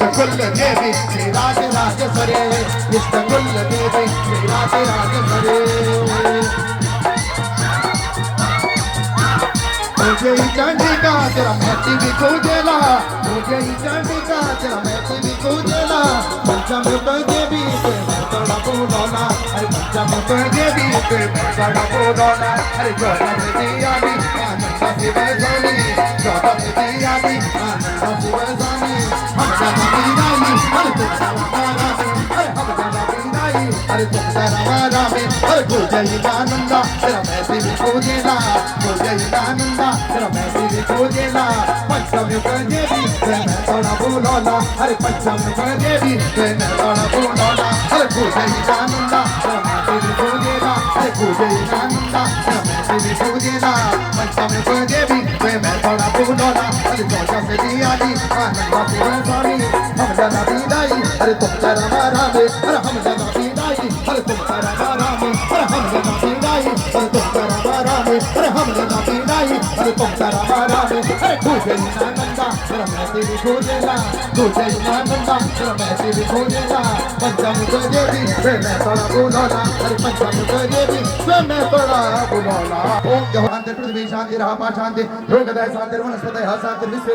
इष्टकुल देवी श्री राज राजेश्वरी इष्टकुल देवी श्री राज राजेश्वरी मुझे ही चांदी का तेरा महती भी कूदेला मुझे ही चांदी का तेरा महती भी कूदेला पंचमुख देवी के बड़ा बोलोला अरे पंचमुख देवी के बड़ा बोलोला अरे चौदह में दिया भी आनंद शिव स्वामी चौदह में दिया भी आनंद शिव स्वामी हम जाना बिनाई अरे तुम हमारा में अरे हम जाना बिनाई अरे तुम हमारा में अरे मुझे ही आनंद तेरा महती भी कूदेला मुझे ही आनंद तेरा महती भी कूदेला पंचमुख देवी मैं थोड़ा बोलोला अरे पंचमुख देवी मैं थोड़ा बोलोला अरे मुझे ही आनंद तेरा महती भी कूदेला अरे मुझे ही आनंद तेरा महती भी कूदेला पंचमुख देवी मैं थोड़ा बोलोला अरे चौदह से दिया जी आनंद शिव स्वामी हम जाना बिनाई अरे तुम तेरा मारा में अरे हम जाना बिनाई अरे तुम तेरा मारा में अरे हम जाना बिनाई अरे तुम तेरा मारा में अरे हम जाना बिनाई अरे तुम तेरा मारा में अरे तुझे ही आनंद तेरा महती भी खोजेला तुझे ही आनंद तेरा महती भी खोजेला पंचमुख देवी मैं थोड़ा बोलोला अरे पंचमुख देवी मैं थोड़ा बोलोला ओम जय शांति पृथ्वी शांति राहा शांति रोगदय शांति वनस्पतय शांति विश्व